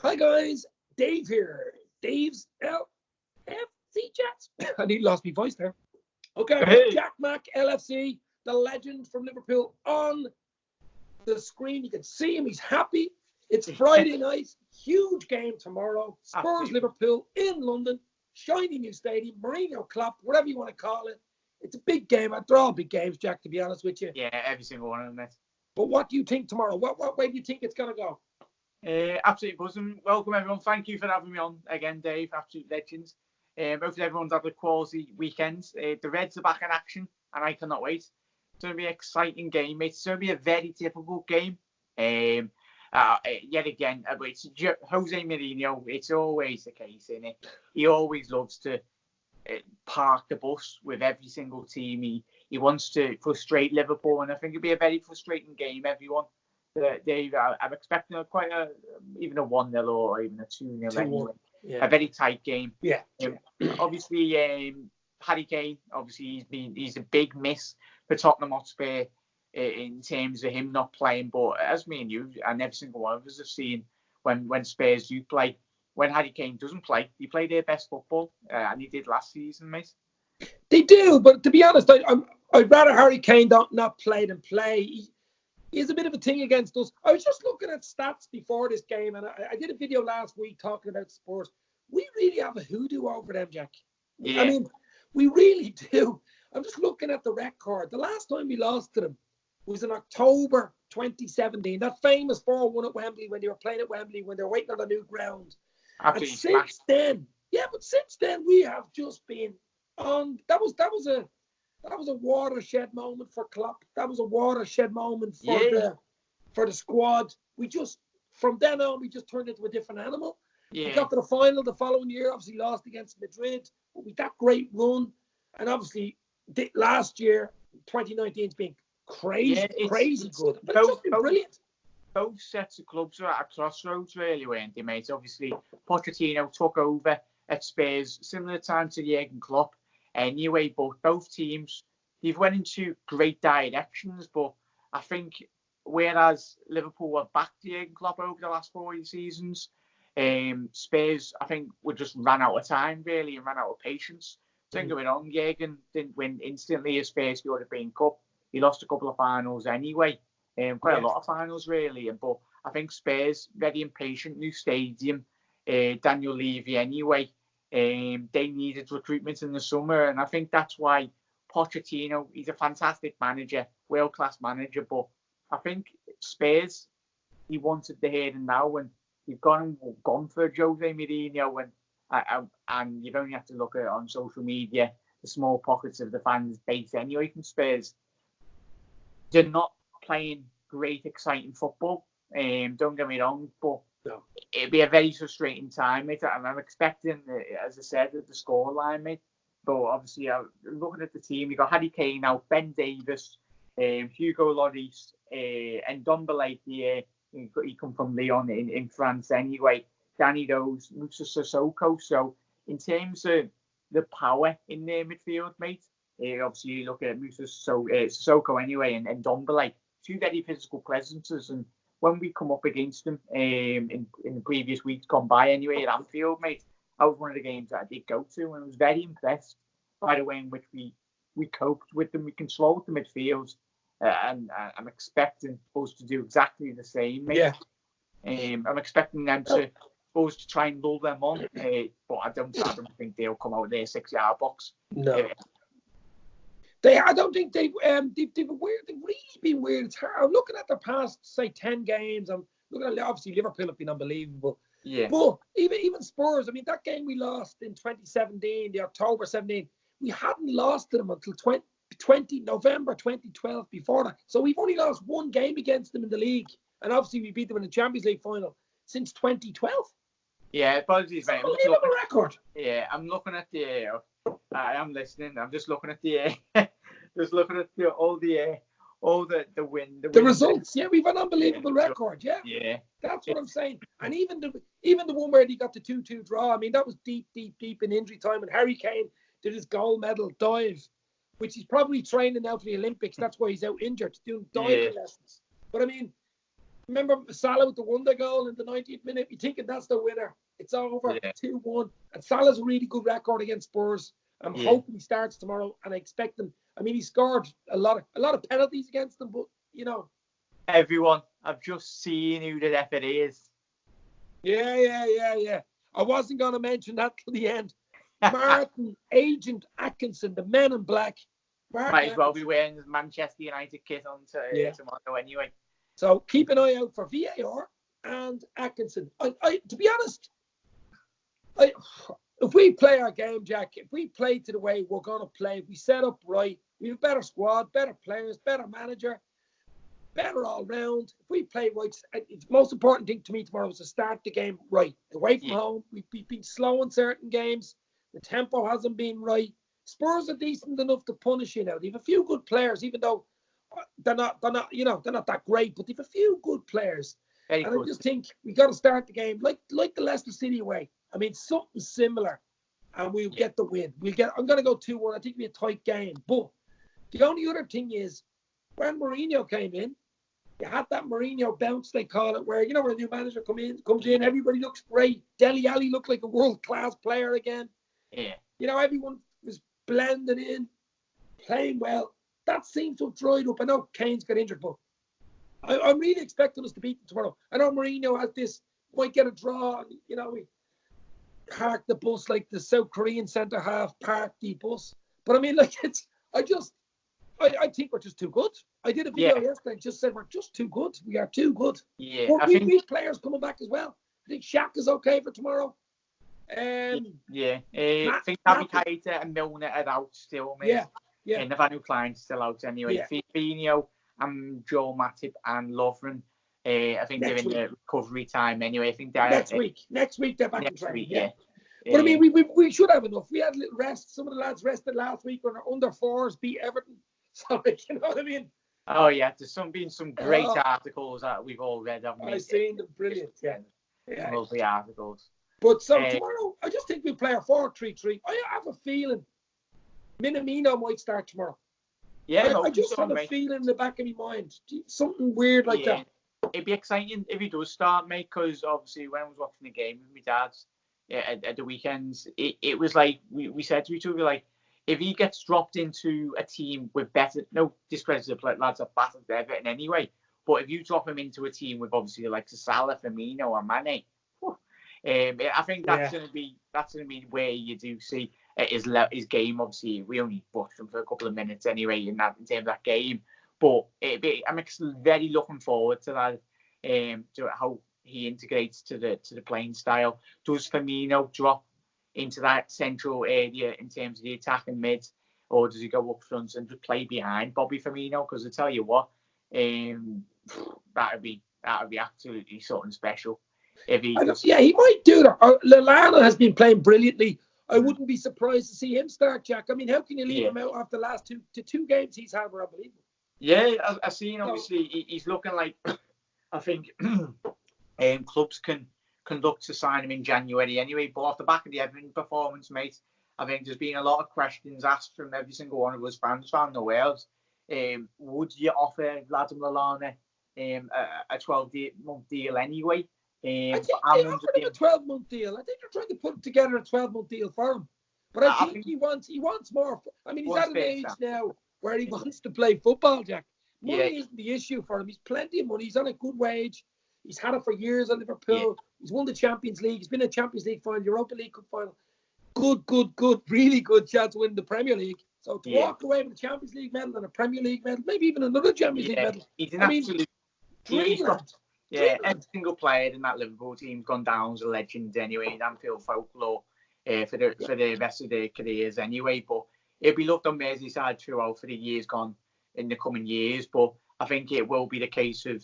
Hi guys, Dave here. Dave's LFC Jets. I nearly lost my voice there. Okay, I've got Jack Mack LFC, the legend from Liverpool, on the screen. You can see him. He's happy. It's Friday night. Huge game tomorrow. Spurs Liverpool in London. Shiny new stadium. Mourinho Klopp, whatever you want to call it. It's a big game. They're all big games, Jack, to be honest with you. Yeah, every single one of them, mate. But what do you think tomorrow? What way do you think it's going to go? Absolutely buzzing. Welcome, everyone. Thank you for having me on again, Dave. Absolute legends. Hopefully everyone's had a quality weekend. The Reds are back in action, and I cannot wait. It's going to be an exciting game, mate. It's going to be a very difficult game. Yet again, it's Jose Mourinho. It's always the case, isn't it? He always loves to park the bus with every single team. He wants to frustrate Liverpool, and I think it'll be a very frustrating game, everyone. Dave, I'm expecting even a 1-0 or even a 2-0 anyway. Yeah. A very tight game. Yeah. Obviously, Harry Kane, he's a big miss for Tottenham Hotspur in terms of him not playing. But as me and you and every single one of us have seen, when Spurs do play, when Harry Kane doesn't play, they play their best football, and he did last season, mate. They do, but to be honest, I'd rather Harry Kane not play than play. He's a bit of a thing against us. I was just looking at stats before this game, and I did a video last week talking about Spurs. We really have a hoodoo over them, Jack. Yeah. I mean, we really do. I'm just looking at the record. The last time we lost to them was in October 2017. That famous 4-1 at Wembley when they were playing at Wembley, when they were waiting on a new ground. Absolutely. And since then, we have just been on. That was a watershed moment for Klopp. That was a watershed moment for the squad. From then on, we just turned into a different animal. Yeah. We got to the final the following year, obviously lost against Madrid. But with that great run, and obviously last year, 2019's been crazy good. But it's just been brilliant. Both sets of clubs are at a crossroads, really, weren't they, mate? Obviously, Pochettino took over at Spurs, similar time to Jurgen Klopp. Anyway, but both teams, they've went into great directions, but I think whereas Liverpool were back to Jurgen Klopp over the last 4 seasons, Spurs, I think, just ran out of time, really, and ran out of patience. Don't get me wrong, Jurgen didn't win instantly his first European Cup. He lost a couple of finals anyway, quite a lot of finals, really. But I think Spurs, very impatient, new stadium, Daniel Levy anyway. They needed recruitment in the summer, and I think that's why Pochettino, he's a fantastic manager, world-class manager, but I think Spurs, he wanted the here and now, and you've gone for Jose Mourinho, and you've only have to look at it on social media, the small pockets of the fans base anyway from Spurs. They're not playing great, exciting football, don't get me wrong, but no. It'll be a very frustrating time, mate. And I'm expecting, as I said, the scoreline, mate. But obviously, looking at the team, you got Harry Kane out, Ben Davies, Hugo Lloris, and Ndombele. He come from Lyon in France anyway. Danny Rose, Moussa Sissoko. So in terms of the power in their midfield, mate, obviously you look at Moussa Sissoko anyway, and Ndombele, two very physical presences. And when we come up against them in the previous weeks gone by anyway at Anfield, mate, that was one of the games that I did go to, and I was very impressed by the way in which we coped with them. We controlled the midfield, and I'm expecting us to do exactly the same, mate. Yeah. I'm expecting them to try and lull them on, but I don't think they'll come out of their 6-yard box. No. I don't think they've really been weird. It's hard. I'm looking at the past, say, 10 games. I'm looking at, obviously, Liverpool have been unbelievable. Yeah. But even Spurs, I mean, that game we lost in 2017, the October 17, we hadn't lost to them until November 2012 before that. So we've only lost one game against them in the league. And obviously, we beat them in the Champions League final since 2012. Yeah, apologies, mate. Unbelievable record. Yeah, I'm looking at the... I am listening. I'm just looking at the... all the win. The results. Yeah, we've an unbelievable record. Yeah. Yeah. That's what I'm saying. And even the one where they got the 2-2 draw, I mean, that was deep in injury time. And Harry Kane did his gold medal dive, which he's probably training now for the Olympics. That's why he's out injured, doing diving lessons. But I mean, Remember Salah with the wonder goal in the 90th minute? You're thinking that's the winner. It's over, 2-1. And Salah's a really good record against Spurs. I'm hoping he starts tomorrow, and I expect him. I mean, he scored a lot of penalties against them, but Everyone, I've just seen who the ref it is. Yeah. I wasn't going to mention that till the end. Martin Agent Atkinson, the Men in Black. Might as well be wearing his Manchester United kit on tomorrow anyway. So keep an eye out for VAR and Atkinson. To be honest, if we play our game, Jack, if we play to the way we're going to play, if we set up right, we have a better squad, better players, better manager, better all round. If we play right, it's the most important thing to me tomorrow is to start the game right. Away from home, we've been slow in certain games. The tempo hasn't been right. Spurs are decent enough to punish you now. They have a few good players, even though they're not that great, but they have a few good players. I just think we got to start the game like the Leicester City way. I mean, something similar, and we'll get the win. I'm going to go 2-1. I think it'll be a tight game. But the only other thing is, when Mourinho came in, you had that Mourinho bounce, they call it, where, when a new manager comes in, everybody looks great. Dele Alli looked like a world-class player again. Yeah. Everyone was blending in, playing well. That seems to have dried up. I know Kane's got injured, but I'm really expecting us to beat them tomorrow. I know Mourinho has this, might get a draw. We park the bus like the South Korean centre half parked the bus. But I mean, I think we're just too good. I did a video yesterday and just said we're just too good. We are too good. Yeah, but we need players coming back as well. I think Shaq is okay for tomorrow. I think Naby Keita and Milner are out still, mate. Yeah. And Nathaniel Klein's still out anyway. Yeah. Fabinho and Joel Matip and Lovren, I think they're in the recovery time anyway. I think they're next week they're back in training. Yeah. But I mean, we should have enough. We had a little rest. Some of the lads rested last week when our under fours beat Everton. So you know what I mean? Oh yeah, there's been some great articles that we've all read, haven't we? I've seen them, brilliant. Yeah. Lovely articles. But tomorrow, I just think we'll play a 4-3-3. I have a feeling Minamino might start tomorrow. Yeah, I just have a feeling in the back of my mind, something weird like that. It'd be exciting if he does start, mate, because obviously when I was watching the game with my dad's at the weekends, it was like we said to each other, like, if he gets dropped into a team with better, no discredit to the lads that battered Everton anyway, but if you drop him into a team with obviously like Salah, Firmino, or Mane, I think that's going to be where you do see his game. Obviously, we only watched him for a couple of minutes anyway in terms of that game, but I'm very looking forward to that, to how he integrates to the playing style. Does Firmino drop into that central area in terms of the attacking mid, or does he go up front and just play behind Bobby Firmino? Because I tell you what, that would be absolutely something special. If he he might do that. Lallana has been playing brilliantly. I wouldn't be surprised to see him start, Jack. I mean, how can you leave him out after the last two games he's had? Were unbelievable. Yeah, I've seen. Obviously, he's looking like. I think clubs can look to sign him in January anyway. But off the back of the Everton performance, mate, I think there's been a lot of questions asked from every single one of us fans around the world. Would you offer Vladimir Lallana a 12-month deal anyway? I think they offered him a 12-month deal. I think they're trying to put together a 12-month deal for him. But I think he wants more. I mean, he's at an age now where he wants to play football, Jack. Money isn't the issue for him. He's plenty of money. He's on a good wage. He's had it for years at Liverpool. Yeah. He's won the Champions League. He's been in Champions League final, Europa League Cup final. Good, really good chance to win the Premier League. So to walk away with a Champions League medal and a Premier League medal, maybe even another Champions League medal. He's an absolute dreamland. Every single player in that Liverpool team's gone down as a legend anyway. Anfield folklore for the rest of their careers anyway. But it'll be looked on Merseyside throughout for the years gone in the coming years. But I think it will be the case of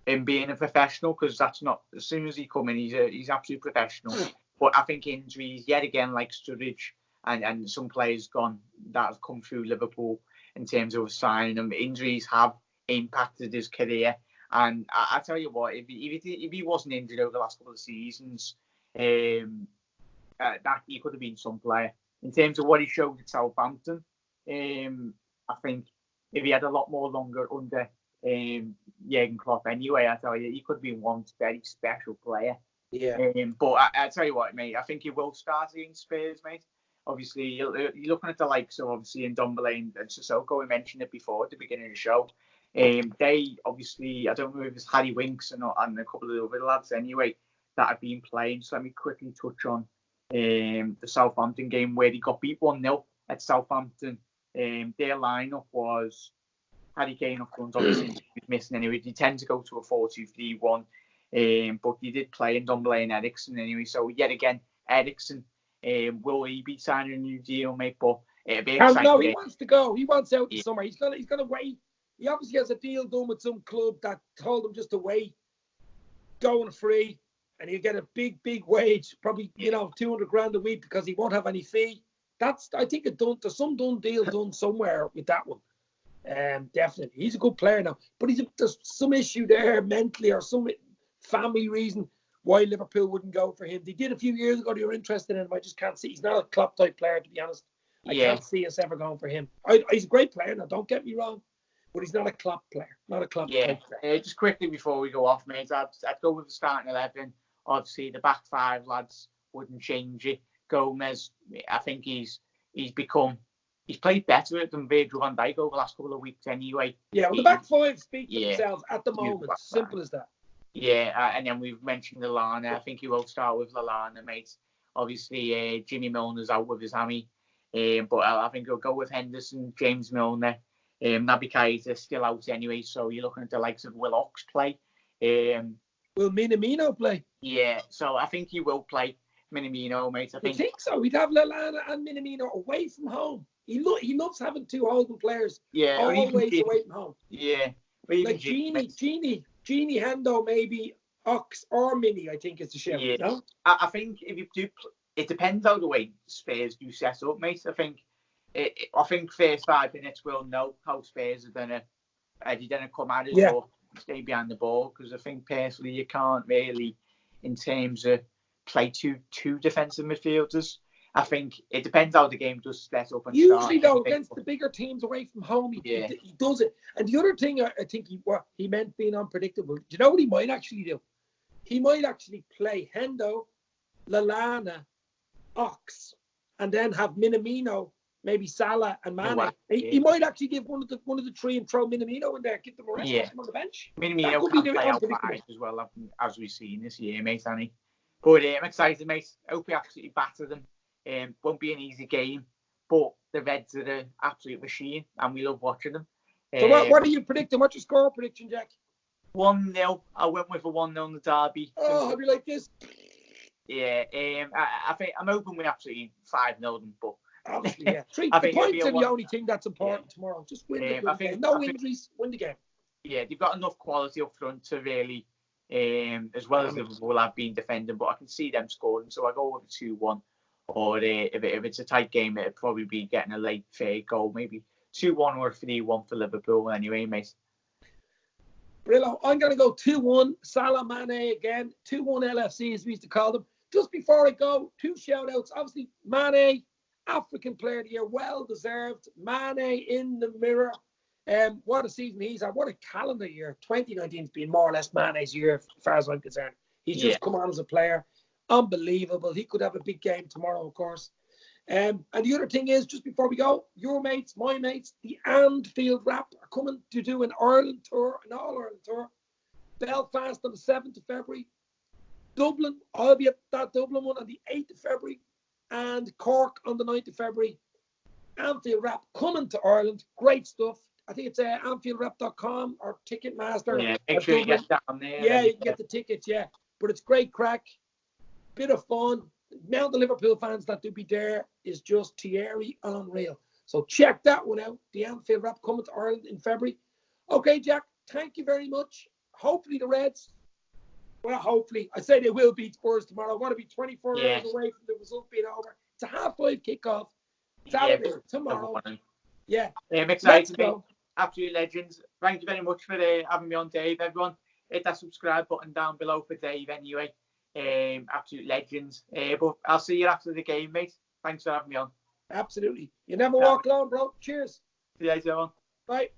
him being a professional, because that's not, as soon as he come in, he's absolute professional. But I think injuries yet again, like Sturridge and some players gone that have come through Liverpool in terms of signing them, injuries have impacted his career. And I tell you what, if he wasn't injured over the last couple of seasons, that he could have been some player. In terms of what he showed at Southampton, I think if he had a lot more longer under Jurgen Klopp anyway. I tell you, he could be one very special player. Yeah. But I tell you what, mate, I think he will start against Spurs, mate. Obviously, you're looking at the likes of obviously in Ndombele and Sissoko. We mentioned it before at the beginning of the show. They obviously, I don't know if it's Harry Winks and a couple of the other lads anyway that have been playing. So let me quickly touch on the Southampton game where he got beat 1-0 at Southampton. Their lineup was Harry Kane up front, obviously he was missing anyway. They tend to go to a 4-2-3-1, but he did play in Ndombele and Eriksen anyway. So yet again, Eriksen, will he be signing a new deal, mate? But it'll be exciting. No, he wants to go. He wants out in summer. He's gonna wait. He obviously has a deal done with some club that told him just to wait, going free, and he'll get a big wage, probably 200 grand a week because he won't have any fee. I think there's some done deal done somewhere with that one. Definitely, he's a good player now, but there's some issue there mentally or some family reason why Liverpool wouldn't go for him. They did a few years ago. They were interested in him. I just can't see. He's not a Klopp type player, to be honest. I can't see us ever going for him. He's a great player now. Don't get me wrong, but he's not a Klopp player. Not a Klopp type player. Just quickly before we go off, mate, I'd go with the starting 11. Obviously, the back five lads wouldn't change it. Gomez, I think he's played better than Virgil van Dijk over the last couple of weeks anyway. Yeah, well, the back five speak for themselves at the moment. Simple as that. Yeah, and then we've mentioned Lallana. I think he will start with Lallana, mate. Obviously, Jimmy Milner's out with his hammy. But I think he'll go with Henderson, James Milner. Naby Keita's still out anyway, so you're looking at the likes of Will Ox play. Will Minamino play? Yeah, so I think he will play Minamino, mate. I think so. We'd have Lallana and Minamino away from home. He loves having two holding players. Yeah, always away from home. Yeah, like Genie, Hendo, maybe Ox or Mini. I think is the show. Yeah. No? I think if you do, it depends how the way Spurs do set up, mate. I think first 5 minutes we'll know how Spurs are gonna come out or stay behind the ball, because I think personally you can't really, in terms of play two defensive midfielders. I think it depends how the game does set up. And usually, though, against the bigger teams away from home, he does it. And the other thing, I think he meant being unpredictable. Do you know what he might actually do? He might actually play Hendo, Lallana, Ox, and then have Minamino, maybe Salah and Mane. He might actually give one of the three and throw Minamino in there, give them a rest on the bench. Minamino can play out wide as well, as we've seen this year, mate, Annie. But I'm excited, mate. I hope we absolutely batter them. Won't be an easy game, but the Reds are an absolute machine, and we love watching them. So what are you predicting? What's your score prediction, Jack? 1-0. I went with a 1-0 in the derby. Oh, I'll be like this. Yeah, I think I'm hoping we absolutely 5-0 them, but obviously, yeah. The points are the only thing that's important tomorrow. Just win the game. No injuries, win the game. Yeah, they've got enough quality up front to really, as well as Liverpool have been defending, but I can see them scoring, so I go with a 2-1. Or if it's a tight game, it'll probably be getting a late third goal, maybe 2-1 or 3-1 for Liverpool anyway, mate. Brillo, I'm going to go 2-1, Salah, Mane again, 2-1 LFC as we used to call them. Just before I go, 2 shout-outs. Obviously, Mane, African Player of the Year, well-deserved. Mane in the mirror. What a season he's had. What a calendar year. 2019's been more or less Mane's year, as far as I'm concerned. He's just come on as a player. Unbelievable. He could have a big game tomorrow, of course. And the other thing is, just before we go, your mates, my mates, the Anfield Wrap are coming to do an Ireland tour, an all-Ireland tour. Belfast on the 7th of February. Dublin, I'll be at that Dublin one on the 8th of February. And Cork on the 9th of February. Anfield Wrap coming to Ireland. Great stuff. I think it's AnfieldWrap.com or Ticketmaster. Yeah, make sure you get down there. Yeah, you can get the tickets, yeah. But it's great crack. Bit of fun. The amount of Liverpool fans that do be there is just Thierry unreal. So check that one out. The Anfield Wrap coming to Ireland in February. Okay, Jack, thank you very much. Hopefully the Reds, well, hopefully, I say they will beat Spurs tomorrow. I want to be 24 hours away from the result being over. It's a 5:30 kickoff. Saturday, tomorrow. Yeah. I'm excited. Absolute legends. Thank you very much for having me on, Dave. Everyone, hit that subscribe button down below for Dave anyway. Absolute legends. But I'll see you after the game, mate. Thanks for having me on. Absolutely. You never walk alone, bro. Cheers. See you later on. Bye.